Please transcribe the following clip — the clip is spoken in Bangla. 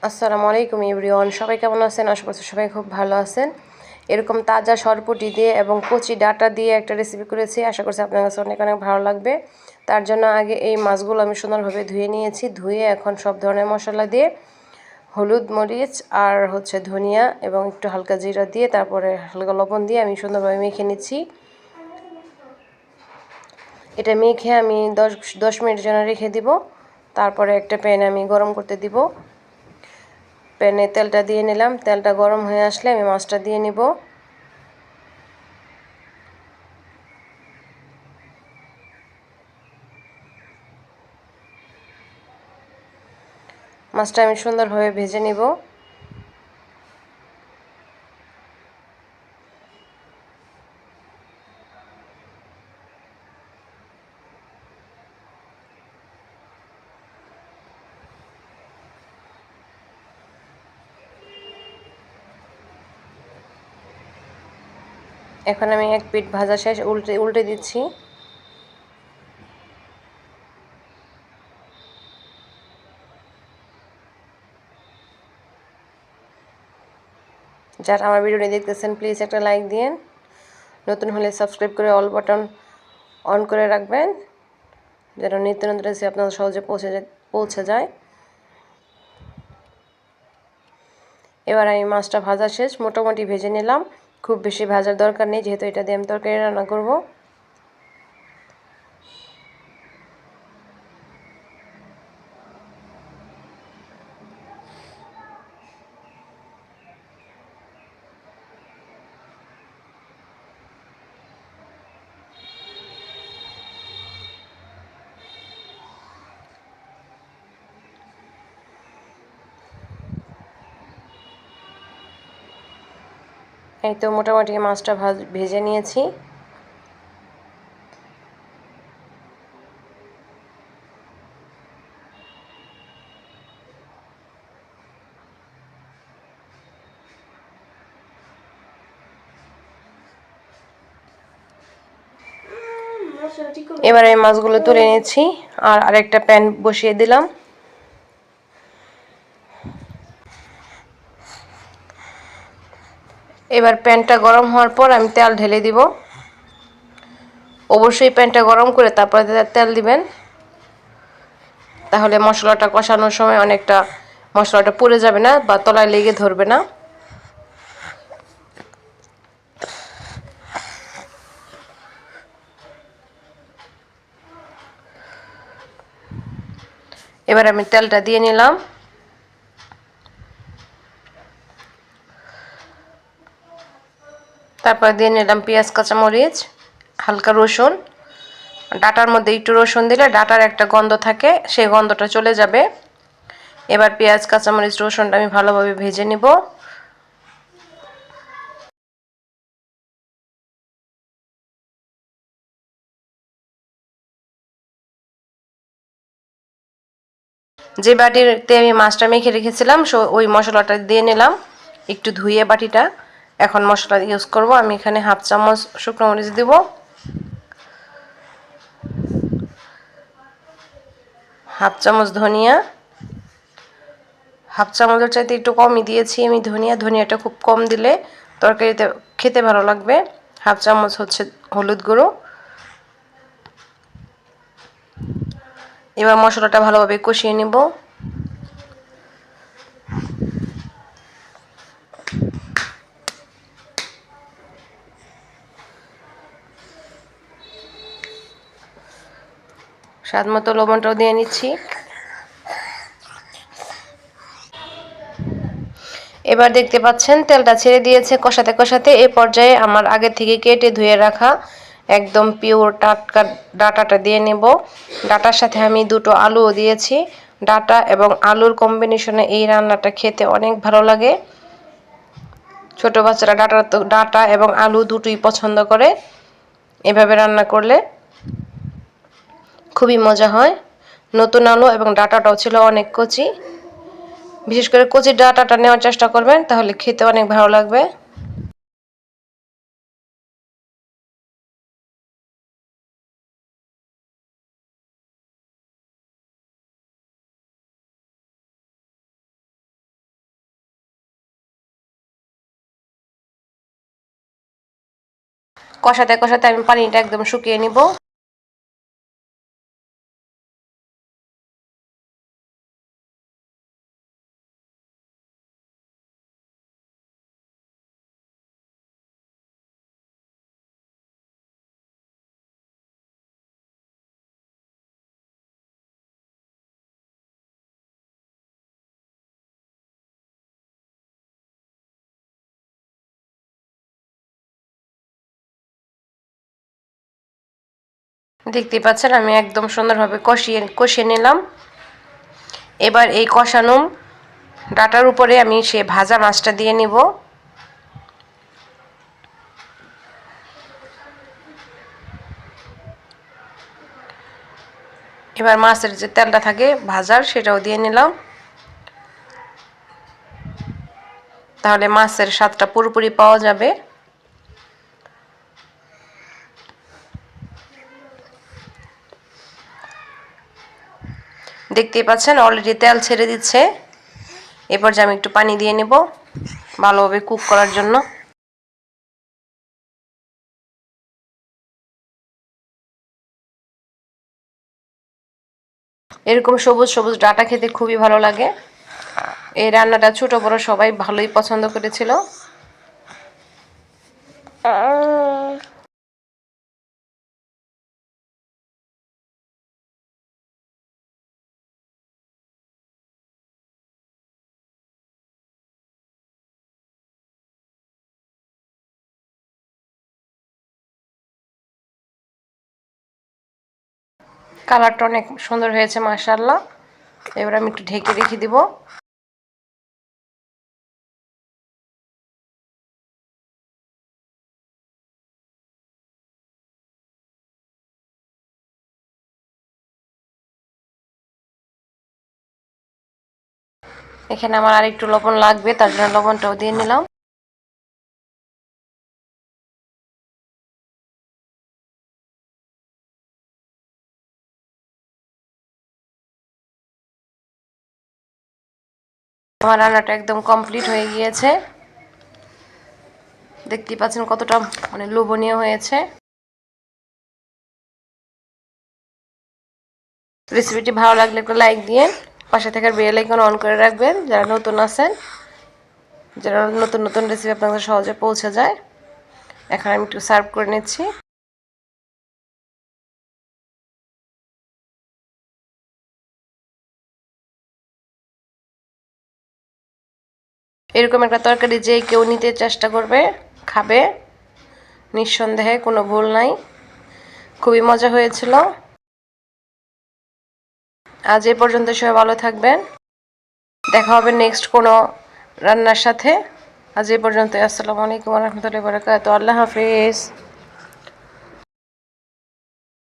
আসসালামু আলাইকুম এভরিওয়ান, সবাই কেমন আছেন? আশা করছি সবাই খুব ভালো আছেন। এরকম তাজা সরপুঁটি দিয়ে এবং কচি ডাঁটা দিয়ে একটা রেসিপি করেছি, আশা করছি আপনার কাছে অনেক অনেক ভালো লাগবে। তার জন্য আগে এই মাছগুলো আমি সুন্দরভাবে ধুয়ে নিয়েছি। ধুয়ে এখন সব ধরনের মশলা দিয়ে, হলুদ, মরিচ আর ধনিয়া এবং একটু হালকা জিরা দিয়ে, তারপরে হালকা লবণ দিয়ে আমি সুন্দরভাবে মেখে নিচ্ছি। এটা মেখে আমি 10 মিনিটের জন্য রেখে দিব। তারপরে একটা প্যান আমি গরম করতে দিব। প্যানে তেলটা দিয়ে নিলাম। তেলটা গরম হয়ে আসলে আমি মাছটা দিয়ে নিব। মাছটা আমি সুন্দরভাবে ভেজে নিব। এখন আমি এক পিঠ ভাজা শেষ, উল্টে দিচ্ছি। যারা আমার ভিডিওটি দেখতেছেন প্লিজ একটা লাইক দিন। নতুন হলে সাবস্ক্রাইব করে অল বাটন অন করে রাখবেন, যেন নিত্য নতুন রেসিপি আপনাদের সহজে পৌঁছে যায়। এবার আমি মাছটা ভাজা শেষ, মোটামুটি ভেজে নিলাম। খুব বেশি ভাজার দরকার নেই, যেহেতু এটা দিয়ে আমি তরকারি রান্না করব। এই তো মোটামুটি মাছটা ভেজে নিয়েছি। এবার এই মাছগুলো তুলে নিয়েছি আর আরেকটা প্যান বসিয়ে দিলাম। এবার প্যানটা গরম হওয়ার পর আমি তেল ঢেলে দিব। অবশ্যই প্যানটা গরম করে তারপরে তেল দিবেন, তাহলে মশলাটা কষানোর সময় অনেকটা মশলাটা পুড়ে যাবে না বা তলায় লেগে ধরবে না। এবার আমি তেলটা দিয়ে নিলাম। তারপর দিয়ে নিলাম পেঁয়াজ, কাঁচামরিচ, হালকা রসুন। ডাটার মধ্যে একটু রসুন দিলে ডাটার একটা গন্ধ থাকে, সেই গন্ধটা চলে যাবে। এবার পেঁয়াজ, কাঁচামরিচ, রসুনটা আমি ভালোভাবে ভেজে নিব। যে বাটিতে আমি মাছটা মেখে রেখেছিলাম ওই মশলাটা দিয়ে নিলাম, একটু ধুয়ে বাটিটা। এখন মশলা ইউজ করব। আমি এখানে হাফ চামচ শুকনো মরিচ দিব, হাফ চামচ ধনিয়া, হাফ চামচের চাইতে একটু কমই দিয়েছি আমি ধনিয়াটা খুব কম দিলে তরকারিতে খেতে ভালো লাগবে। হাফ চামচ হলুদ গুঁড়ো। এবার মশলাটা ভালোভাবে কষিয়ে নিব। স্বাদ মতো লবণটাও দিয়ে নিচ্ছি। এবার দেখতে পাচ্ছেন তেলটা ছেড়ে দিয়েছে কষাতে কষাতে। এ পর্যায়ে আমার আগে থেকে কেটে ধুয়ে রাখা একদম পিওর টাটকা ডাটাটা দিয়ে নেব। ডাটার সাথে আমি দুটো আলুও দিয়েছি। ডাটা এবং আলুর কম্বিনেশনে এই রান্নাটা খেতে অনেক ভালো লাগে। ছোট বাচ্চারা ডাটা এবং আলু দুটোই পছন্দ করে। এভাবে রান্না করলে খুবই মজা হয়। নতুন আলু এবং ডাটাটাও ছিল অনেক কচি। বিশেষ করে কচি ডাটাটা নেওয়ার চেষ্টা করবেন, তাহলে খেতে অনেক ভালো লাগবে। কষাতে কষাতে আমি পানিটা একদম শুকিয়ে নিব। দেখতেই পাচ্ছেন আমি একদম সুন্দরভাবে কষিয়ে নিলাম। এবার এই কষানো ডাটার উপরে আমি সে ভাজা মাছটা দিয়ে নিব। এবার মাছের যে তেলটা থাকে ভাজার সেটাও দিয়ে নিলাম, তাহলে মাছের স্বাদটা পুরোপুরি পাওয়া যাবে। দেখতেই পাচ্ছেন অলরেডি তেল ছেড়ে দিচ্ছে। এরপর যে আমি একটু পানি দিয়ে নেব ভালোভাবে কুক করার জন্য। এরকম সবুজ সবুজ ডাটা খেতে খুবই ভালো লাগে। এই রান্নাটা ছোট বড় সবাই ভালোই পছন্দ করেছিল। কালারটা অনেক সুন্দর হয়েছে মাশাআল্লাহ। এবার আমি একটু ঢেকে রেখে দিব। এখানে আমার আরেকটু লবণ লাগবে, তার জন্য লবণটাও দিয়ে নিলাম। আমার রান্নাটা একদম কমপ্লিট হয়ে গিয়েছে। দেখতেই পাচ্ছেন কতটা লোভনীয় হয়েছে। রেসিপিটি ভালো লাগলে একটু লাইক দিয়ে পাশে থাকার বেল আইকন অন করে রাখবেন যারা নতুন আছেন, যারা নতুন নতুন রেসিপি আপনাদের সহজে পৌঁছে যায়। এখন আমি একটু সার্ভ করে নিচ্ছি। এরকম একটা তরকারি যে কেউ নিতে চেষ্টা করবে, খাবে, নিঃসন্দেহে কোনো ভুল নাই। খুবই মজা হয়েছিল। আজ এই পর্যন্ত, সবাই ভালো থাকবেন। দেখা হবে নেক্সট কোনো রান্নার সাথে। আজ এই পর্যন্ত। আসসালামু আলাইকুম ওয়া রাহমাতুল্লাহি ওয়া বারাকাতুহু। আল্লাহ হাফেজ।